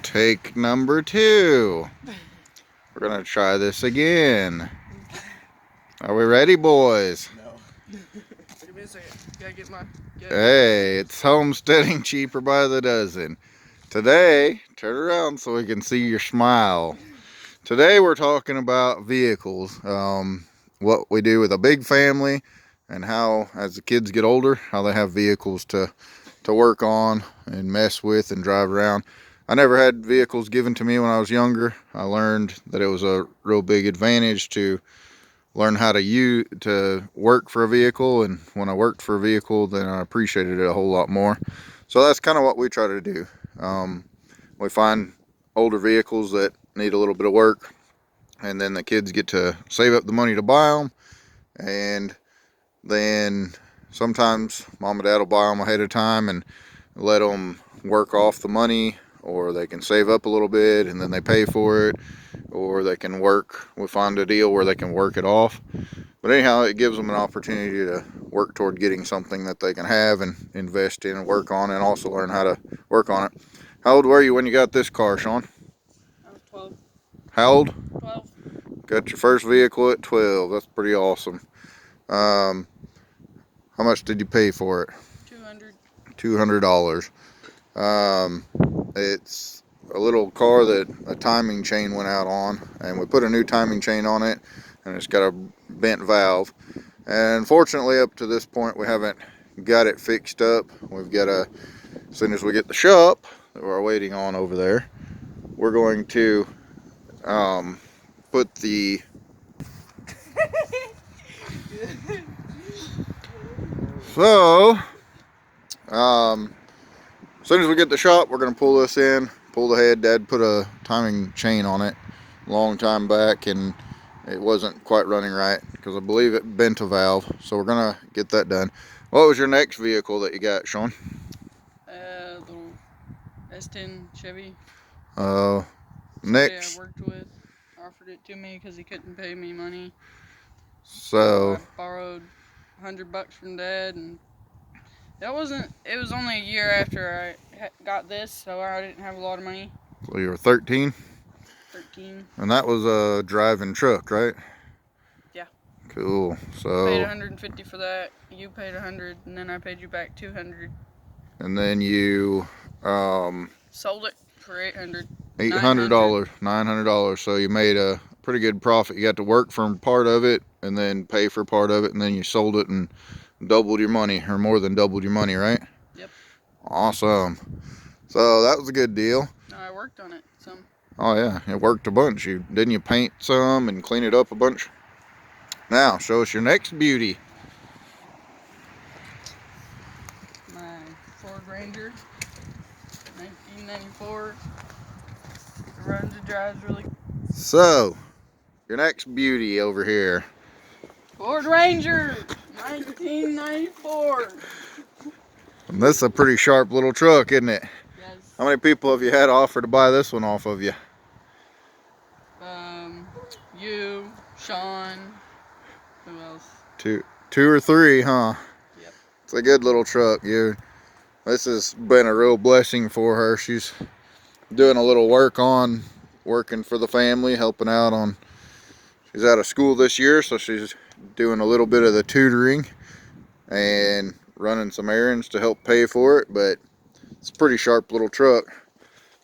Take number 2. We're gonna try this again. Are we ready, boys? No. Give me a second. Gotta get my. Hey, it's homesteading cheaper by the dozen. Today, turn around so we can see your smile. Today we're talking about vehicles. What we do with a big family and how, as the kids get older, how they have vehicles to work on and mess with and drive around. I never had vehicles given to me when I was younger. I learned that it was a real big advantage to learn how to work for a vehicle, and when I worked for a vehicle, then I appreciated it a whole lot more. So that's kind of what we try to do. We find older vehicles that need a little bit of work, and then the kids get to save up the money to buy them, and then sometimes mom and dad will buy them ahead of time and let them work off the money, or they can save up a little bit and then they pay for it, or they can work. We find a deal where they can work it off. But anyhow, it gives them an opportunity to work toward getting something that they can have and invest in and work on, and also learn how to work on it. How old were you when you got this car, Sean? I was 12. How old? 12. Got your first vehicle at 12. That's pretty awesome. How much did you pay for it? $200. $200. It's a little car that a timing chain went out on, and we put a new timing chain on it, and it's got a bent valve. And unfortunately, up to this point, we haven't got it fixed up. We've got as soon as we get the shop that we're waiting on over there, we're going to put the so as soon as we get the shop, we're going to pull this in, pull the head. Dad put a timing chain on it a long time back, and it wasn't quite running right because I believe it bent a valve. So we're going to get that done. What was your next vehicle that you got, Sean? Little S10 Chevy. Next. I worked with offered it to me because he couldn't pay me money. So I borrowed $100 from Dad, and it was only a year after I got this, so I didn't have a lot of money. So you were 13? 13. And that was a driving truck, right? Yeah. Cool. So Paid $150 for that. You paid $100, and then I paid you back $200. And then you Sold it for $800. $900. So you made a pretty good profit. You got to work for part of it and then pay for part of it, and then you sold it and doubled your money, or more than doubled your money, right? Yep. Awesome. So that was a good deal. No, I worked on it some. Oh yeah, it worked a bunch. Didn't you paint some and clean it up a bunch? Now show us your next beauty. My Ford Ranger, 1994. It runs and drives really. So your next beauty over here. Ford Ranger, 1994. And this is a pretty sharp little truck, isn't it? Yes. How many people have you had offer to buy this one off of you? You, Sean, who else? Two or three, huh? Yep. It's a good little truck. This has been a real blessing for her. She's doing a little working for the family, helping out on. She's out of school this year, so she's doing a little bit of the tutoring and running some errands to help pay for it. But it's a pretty sharp little truck.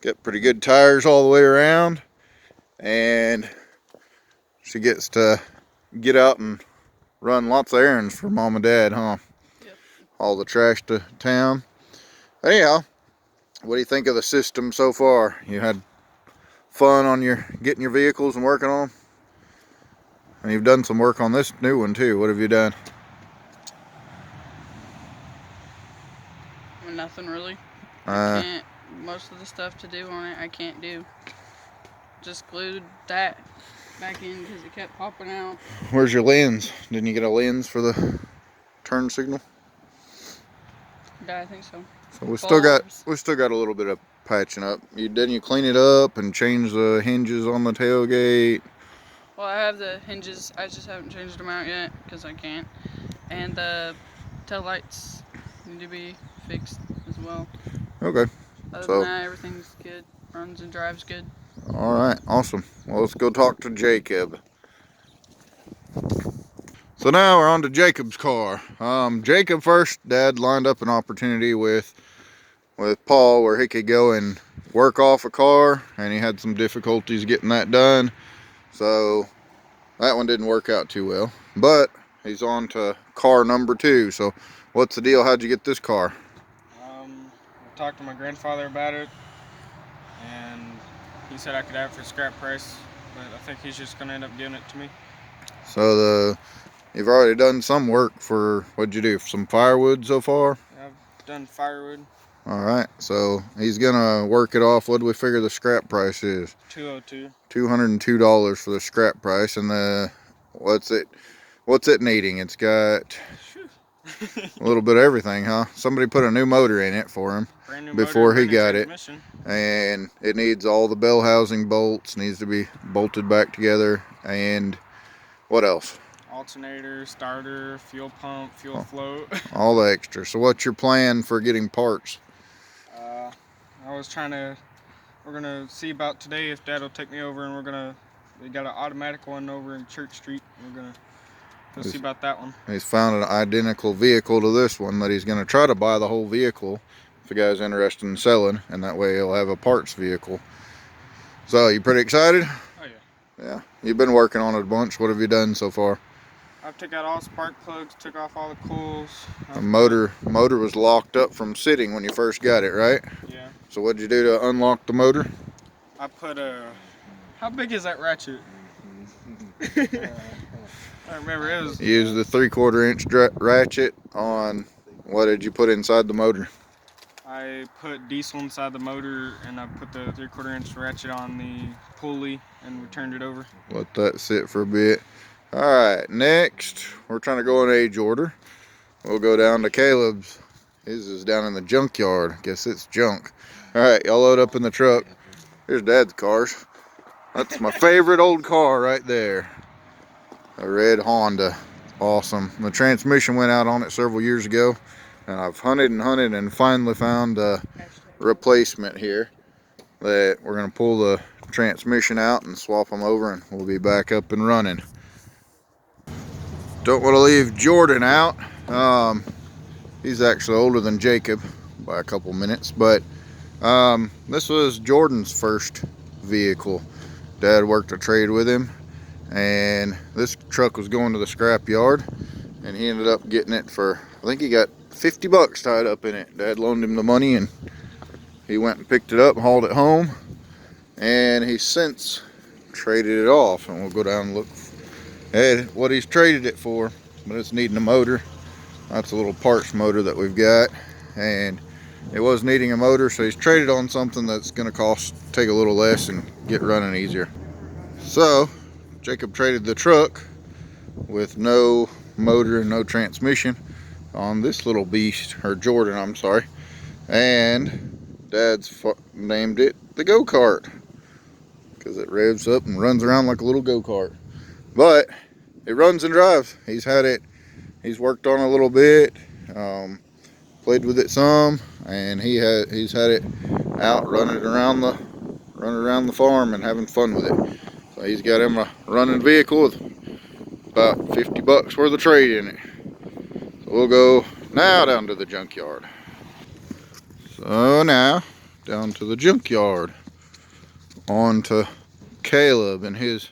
Got pretty good tires all the way around, and she gets to get out and run lots of errands for mom and dad, huh? Yep. All the trash to town. Anyhow, what do you think of the system so far? You had fun on getting your vehicles and working on them? And you've done some work on this new one too. What have you done? Nothing really. Most of the stuff to do on it, I can't do. Just glued that back in because it kept popping out. Where's your lens? Didn't you get a lens for the turn signal? Yeah, I think so. So we still got a little bit of patching up. Didn't you clean it up and change the hinges on the tailgate? Well, I have the hinges. I just haven't changed them out yet because I can't. And the tail lights need to be fixed as well. Okay. Other than So, that, everything's good. Runs and drives good. all right, awesome. Well, let's go talk to Jacob. So now we're on to Jacob's car. Jacob first, Dad lined up an opportunity with Paul where he could go and work off a car, and he had some difficulties getting that done. So that one didn't work out too well. But he's on to car number 2. So what's the deal? How'd you get this car? I talked to my grandfather about it, and he said I could have it for scrap price, but I think he's just gonna end up giving it to me. So you've already done some work for, what'd you do? Some firewood so far? I've done firewood. All right, so he's gonna work it off. What do we figure the scrap price is? $202. $202 for the scrap price, and what's it needing? It's got a little bit of everything, huh? Somebody put a new motor in it for him Brand new before motor, he brand new got it, transmission. and it needs all the bell housing bolts, needs to be bolted back together, and what else? Alternator, starter, fuel pump, fuel float. All the extra. So what's your plan for getting parts? We're gonna see about today if Dad will take me over, and we got an automatic one over in Church Street. We're gonna go see about that one. He's found an identical vehicle to this one that he's going to try to buy the whole vehicle if the guy's interested in selling, and that way he'll have a parts vehicle. So, you pretty excited? Oh yeah. Yeah. You've been working on it a bunch. What have you done so far? I've took out all spark plugs, took off all the coils. The motor was locked up from sitting when you first got it, right? Yeah. So what'd you do to unlock the motor? I put how big is that ratchet? I remember it was. You used the 3/4 inch ratchet on, what did you put inside the motor? I put diesel inside the motor, and I put the 3/4 inch ratchet on the pulley, and we turned it over. Let that sit for a bit. All right, next we're trying to go in age order. We'll go down to Caleb's. His is down in the junkyard. Guess it's junk. All right, y'all load up in the truck. Here's Dad's cars. That's my favorite old car right there. A red Honda. Awesome. The transmission went out on it several years ago, and I've hunted and finally found a replacement here that we're going to pull the transmission out and swap them over, and we'll be back up and running. Don't want to leave Jordan out. He's actually older than Jacob by a couple minutes, but this was Jordan's first vehicle. Dad worked a trade with him, and this truck was going to the scrap yard, and he ended up getting it for, I think he got 50 bucks tied up in it. Dad loaned him the money, and he went and picked it up, hauled it home, and he's since traded it off, and we'll go down and look at what he's traded it for. But it's needing a motor. That's a little parts motor that we've got, and it was needing a motor, so he's traded on something that's going to take a little less and get running easier. So Jacob traded the truck with no motor and no transmission on this little beast, or Jordan, I'm sorry, and Dad's named it the GoKart because it revs up and runs around like a little go-kart. But it runs and drives. He's worked on it a little bit, played with it some, and he's had it out running around the farm and having fun with it. So he's got him a running vehicle with about 50 bucks worth of trade in it. So we'll go now down to the junkyard. So now down to the junkyard, on to Caleb and his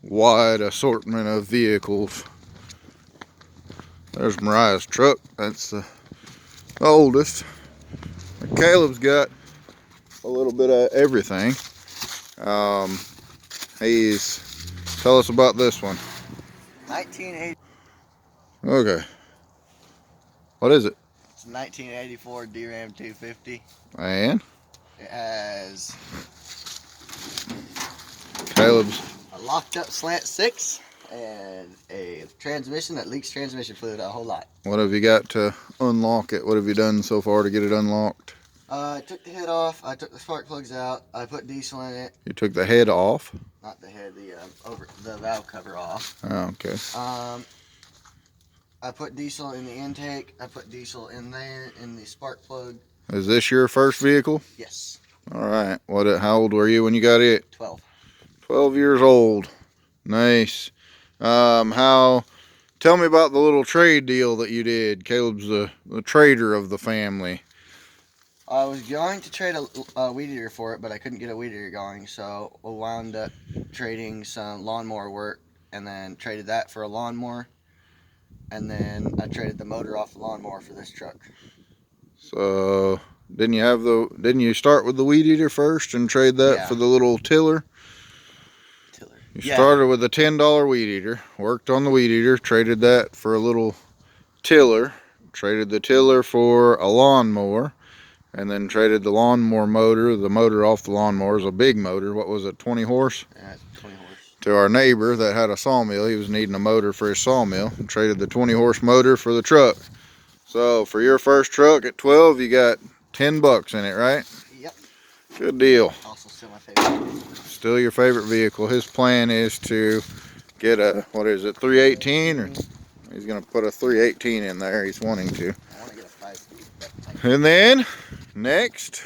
wide assortment of vehicles. There's Mariah's truck. That's the oldest. Caleb's got a little bit of everything. Tell us about this one. 1980. Okay. What is it? It's a 1984 DRAM 250. And It has Caleb's. a locked up slant 6 and a transmission that leaks transmission fluid a whole lot. What have you got to unlock it? What have you done so far to get it unlocked? I took the head off. I took the spark plugs out. I put diesel in it. You took the head off? Not the head, the valve cover off. Oh, okay. I put diesel in the intake. I put diesel in there in the spark plug. Is this your first vehicle? Yes. All right. How old were you when you got it? 12. 12 years old. Nice. Tell me about the little trade deal that you did. Caleb's the trader of the family. I was going to trade a weed eater for it, but I couldn't get a weed eater going, so we wound up trading some lawnmower work, and then traded that for a lawnmower, and then I traded the motor off the lawnmower for this truck. So didn't you start with the weed eater first and trade that for the little tiller? You started with a $10 weed eater, worked on the weed eater, traded that for a little tiller, traded the tiller for a lawnmower, and then traded the lawnmower motor. The motor off the lawnmower is a big motor. What was it, 20 horse? Yeah, 20 horse. To our neighbor that had a sawmill. He was needing a motor for his sawmill, and traded the 20 horse motor for the truck. So for your first truck at 12, you got $10 in it, right? Yep. Good deal. Also still my favorite. Still your favorite vehicle. His plan is to get a, 318? Or he's going to put a 318 in there. He's wanting to. I want to get a 5-speed. And then, next,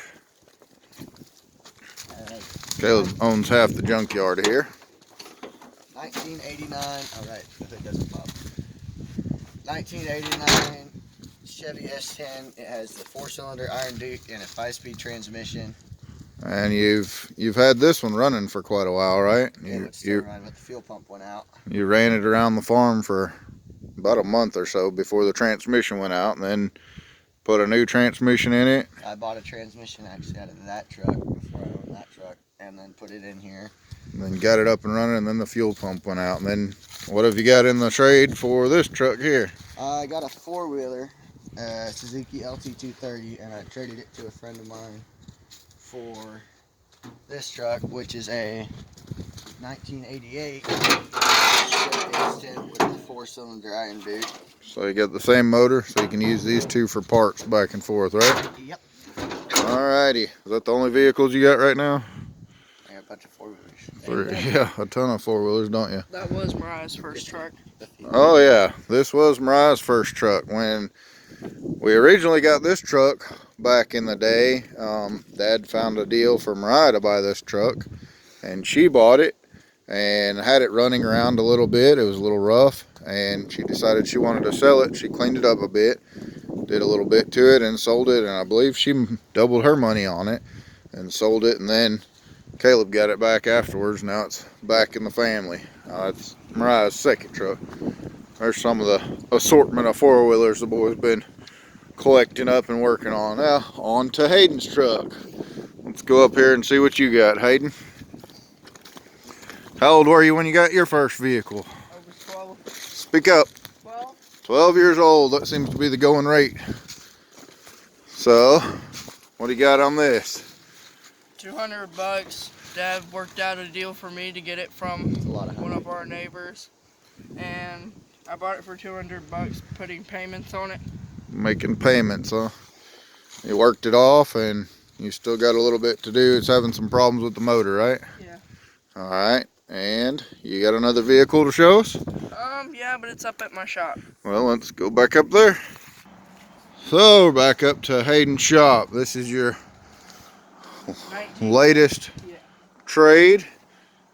Caleb owns half the junkyard here. 1989. All right, if it doesn't pop. 1989 Chevy S10. It has the 4-cylinder Iron Duke and a 5-speed transmission. And you've had this one running for quite a while, right? Yeah, it's still running, but the fuel pump went out. You ran it around the farm for about a month or so before the transmission went out, and then put a new transmission in it. I bought a transmission actually out of that truck before I owned that truck, and then put it in here. And then got it up and running, and then the fuel pump went out. And then what have you got in the trade for this truck here? I got a 4-wheeler, Suzuki LT230, and I traded it to a friend of mine for this truck, which is a 1988 S10 with the 4-cylinder Iron Duke. So you got the same motor, so you can use these two for parts back and forth, right? Yep. Alrighty. Is that the only vehicles you got right now? I got a bunch of 4-wheelers. Yeah, a ton of 4-wheelers, don't you? That was Mariah's first truck. Oh yeah, this was Mariah's first truck. When we originally got this truck back in the day, Dad found a deal for Mariah to buy this truck, and she bought it and had it running around a little bit. It was a little rough, and she decided she wanted to sell it. She cleaned it up a bit, did a little bit to it, and sold it, and I believe she doubled her money on it and sold it, and then Caleb got it back afterwards. Now it's back in the family. It's Mariah's second truck. There's some of the assortment of 4-wheelers the boys been collecting up and working on. Now on to Hayden's truck. Let's go up here and see what you got, Hayden. How old were you when you got your first vehicle? I was 12. Speak up. 12? 12 years old. That seems to be the going rate. So, what do you got on this? $200. Dad worked out a deal for me to get it from one of our neighbors, and I bought it for $200, putting payments on it. Making payments, huh? You worked it off, and you still got a little bit to do. It's having some problems with the motor, right? Yeah. All right. And you got another vehicle to show us? Yeah, but it's up at my shop. Well, let's go back up there. So we're back up to Hayden's shop. This is your latest trade.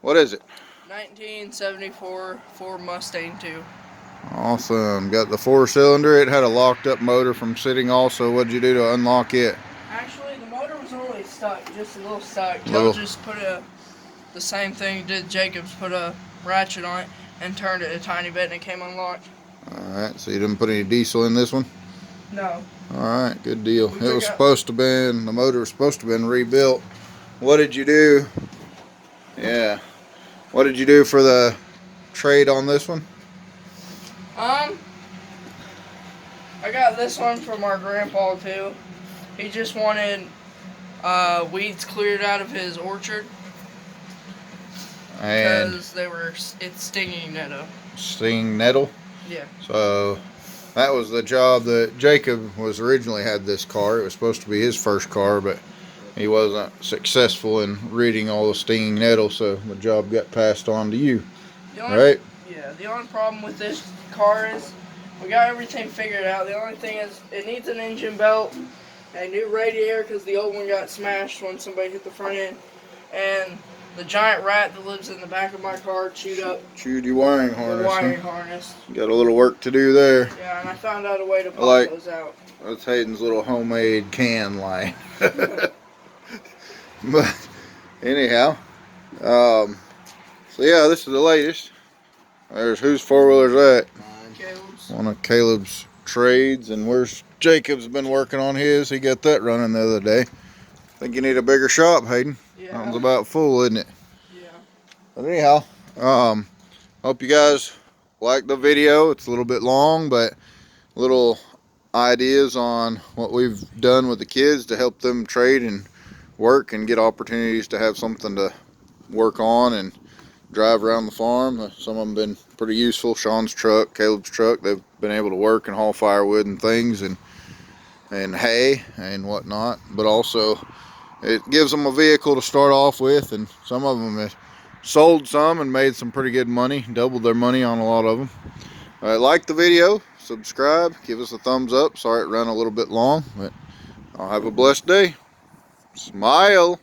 What is it? 1974 Ford Mustang 2. Awesome. Got the 4-cylinder. It had a locked up motor from sitting also. What'd you do to unlock it? Actually, the motor was only stuck, just a little stuck. Joe just put the same thing did Jacob's, put a ratchet on it and turned it a tiny bit, and it came unlocked. Alright, so you didn't put any diesel in this one? No. Alright, good deal. It was supposed to been, the motor was supposed to have been rebuilt. What did you do? Yeah. What did you do for the trade on this one? I got this one from our grandpa too. He just wanted weeds cleared out of his orchard And because it's stinging nettle. stinging nettle? Yeah. So that was the job that Jacob was originally had this car. It was supposed to be his first car, but he wasn't successful in ridding all the stinging nettle, so the job got passed on to you. Right? Yeah, the only problem with this car is we got everything figured out. The only thing is it needs an engine belt a new radiator because the old one got smashed when somebody hit the front end, and the giant rat that lives in the back of my car Chewed your wiring the harness. wiring Huh? harness. Got a little work to do there. Yeah, and I found out a way to pop like- those out. That's Hayden's little homemade can light. But anyhow, so yeah, this is the latest. There's whose four-wheeler's that? Mine. Caleb's. One of Caleb's trades, and where's Jacob's been working on his? He got that running the other day. Think you need a bigger shop, Hayden. Yeah. That one's about full, isn't it? Yeah. But anyhow, hope you guys like the video. It's a little bit long, but little ideas on what we've done with the kids to help them trade and work and get opportunities to have something to work on and drive around the farm. Some of them been pretty useful. Sean's truck, Caleb's truck, they've been able to work and haul firewood and things and hay and whatnot, but also it gives them a vehicle to start off with, and some of them have sold some and made some pretty good money, doubled their money on a lot of them. Like the video, subscribe, give us a thumbs up. Sorry it ran a little bit long, but I'll have a blessed day. Smile.